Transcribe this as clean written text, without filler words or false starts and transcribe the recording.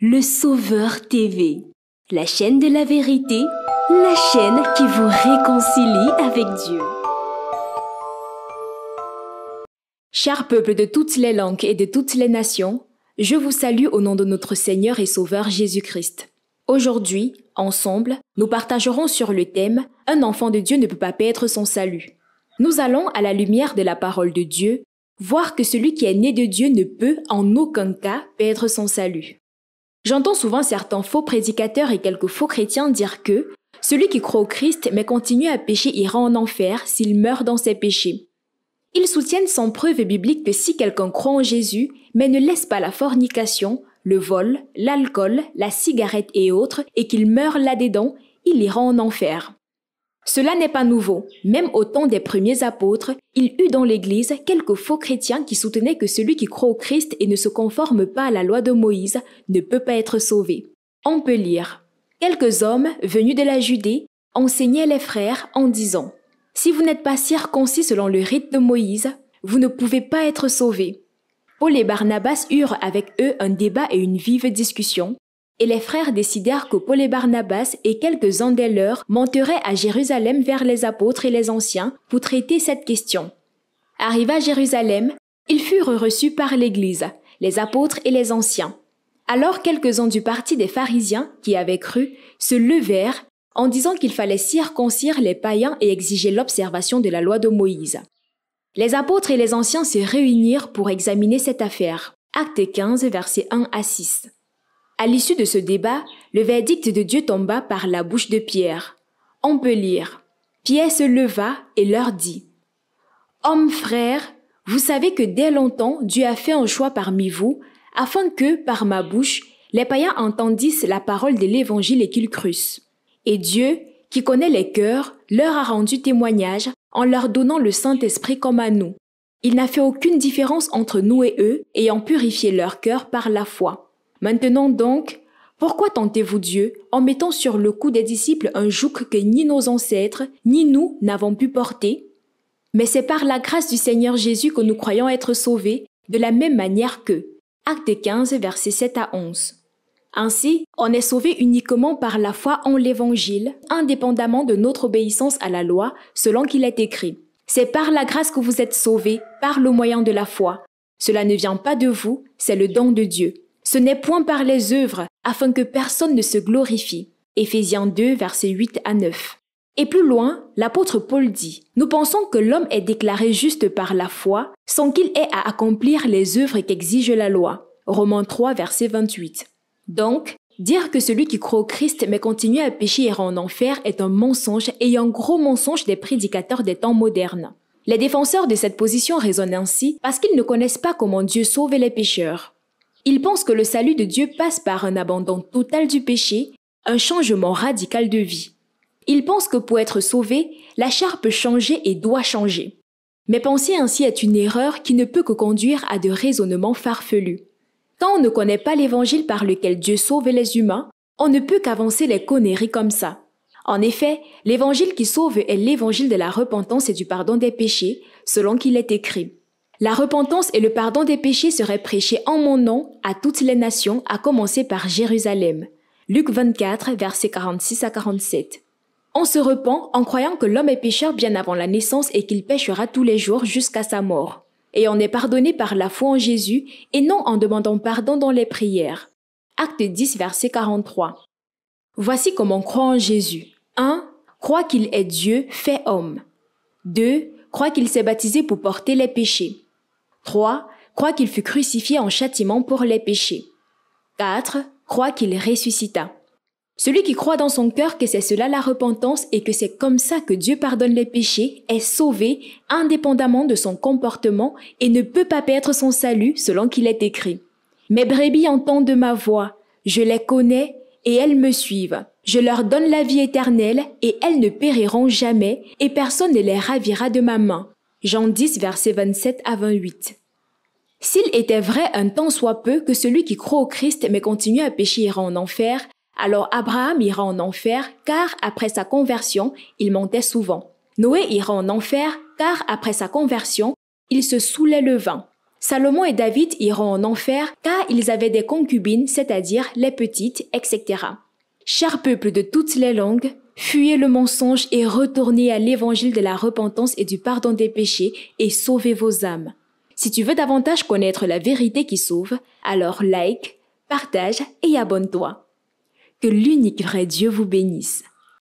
Le Sauveur TV, la chaîne de la vérité, la chaîne qui vous réconcilie avec Dieu. Chers peuples de toutes les langues et de toutes les nations, je vous salue au nom de notre Seigneur et Sauveur Jésus-Christ. Aujourd'hui, ensemble, nous partagerons sur le thème « Un enfant de Dieu ne peut pas perdre son salut ». Nous allons, à la lumière de la parole de Dieu, voir que celui qui est né de Dieu ne peut en aucun cas perdre son salut. J'entends souvent certains faux prédicateurs et quelques faux chrétiens dire que celui qui croit au Christ mais continue à pécher ira en enfer s'il meurt dans ses péchés. Ils soutiennent sans preuve biblique que si quelqu'un croit en Jésus mais ne laisse pas la fornication, le vol, l'alcool, la cigarette et autres et qu'il meurt là-dedans, il ira en enfer. Cela n'est pas nouveau. Même au temps des premiers apôtres, il eut dans l'Église quelques faux chrétiens qui soutenaient que celui qui croit au Christ et ne se conforme pas à la loi de Moïse ne peut pas être sauvé. On peut lire. Quelques hommes, venus de la Judée, enseignaient les frères en disant « Si vous n'êtes pas circoncis selon le rite de Moïse, vous ne pouvez pas être sauvés. » Paul et Barnabas eurent avec eux un débat et une vive discussion. Et les frères décidèrent que Paul et Barnabas et quelques-uns des leurs monteraient à Jérusalem vers les apôtres et les anciens pour traiter cette question. Arrivés à Jérusalem, ils furent reçus par l'Église, les apôtres et les anciens. Alors quelques-uns du parti des pharisiens, qui avaient cru, se levèrent en disant qu'il fallait circoncire les païens et exiger l'observation de la loi de Moïse. Les apôtres et les anciens se réunirent pour examiner cette affaire. Actes 15, versets 1 à 6. À l'issue de ce débat, le verdict de Dieu tomba par la bouche de Pierre. On peut lire. Pierre se leva et leur dit « Hommes frères, vous savez que dès longtemps Dieu a fait un choix parmi vous, afin que, par ma bouche, les païens entendissent la parole de l'Évangile et qu'ils crussent. Et Dieu, qui connaît les cœurs, leur a rendu témoignage en leur donnant le Saint-Esprit comme à nous. Il n'a fait aucune différence entre nous et eux, ayant purifié leur cœur par la foi. Maintenant donc, pourquoi tentez-vous Dieu en mettant sur le cou des disciples un joug que ni nos ancêtres, ni nous n'avons pu porter? Mais c'est par la grâce du Seigneur Jésus que nous croyons être sauvés, de la même manière que. Actes 15, versets 7 à 11. Ainsi, on est sauvé uniquement par la foi en l'Évangile, indépendamment de notre obéissance à la loi, selon qu'il est écrit. C'est par la grâce que vous êtes sauvés, par le moyen de la foi. Cela ne vient pas de vous, c'est le don de Dieu. Ce n'est point par les œuvres, afin que personne ne se glorifie. Éphésiens 2, versets 8 à 9. Et plus loin, l'apôtre Paul dit « Nous pensons que l'homme est déclaré juste par la foi, sans qu'il ait à accomplir les œuvres qu'exige la loi. » Romains 3, verset 28. Donc, dire que celui qui croit au Christ mais continue à pécher et ira en enfer est un mensonge et un gros mensonge des prédicateurs des temps modernes. Les défenseurs de cette position raisonnent ainsi parce qu'ils ne connaissent pas comment Dieu sauve les pécheurs. Ils pensent que le salut de Dieu passe par un abandon total du péché, un changement radical de vie. Ils pensent que pour être sauvé, la chair peut changer et doit changer. Mais penser ainsi est une erreur qui ne peut que conduire à de raisonnements farfelus. Quand on ne connaît pas l'évangile par lequel Dieu sauve les humains, on ne peut qu'avancer les conneries comme ça. En effet, l'évangile qui sauve est l'évangile de la repentance et du pardon des péchés, selon qu'il est écrit. La repentance et le pardon des péchés seraient prêchés en mon nom à toutes les nations, à commencer par Jérusalem. Luc 24, versets 46 à 47. On se repent en croyant que l'homme est pécheur bien avant la naissance et qu'il péchera tous les jours jusqu'à sa mort. Et on est pardonné par la foi en Jésus et non en demandant pardon dans les prières. Acte 10, verset 43. Voici comment on croit en Jésus. 1. Croit qu'il est Dieu fait homme. 2. Croit qu'il s'est baptisé pour porter les péchés. 3. Croit qu'il fut crucifié en châtiment pour les péchés. 4. Croit qu'il ressuscita. Celui qui croit dans son cœur que c'est cela la repentance et que c'est comme ça que Dieu pardonne les péchés est sauvé indépendamment de son comportement et ne peut pas perdre son salut selon qu'il est écrit. Mes brebis entendent ma voix, je les connais et elles me suivent. Je leur donne la vie éternelle et elles ne périront jamais et personne ne les ravira de ma main. Jean 10, versets 27 à 28. S'il était vrai un tant soit peu que celui qui croit au Christ mais continue à pécher ira en enfer, alors Abraham ira en enfer car après sa conversion, il mentait souvent. Noé ira en enfer car après sa conversion, il se saoulait le vin. Salomon et David iront en enfer car ils avaient des concubines, c'est-à-dire les petites, etc. Cher peuple de toutes les langues, fuyez le mensonge et retournez à l'évangile de la repentance et du pardon des péchés et sauvez vos âmes. Si tu veux davantage connaître la vérité qui sauve, alors like, partage et abonne-toi. Que l'unique vrai Dieu vous bénisse.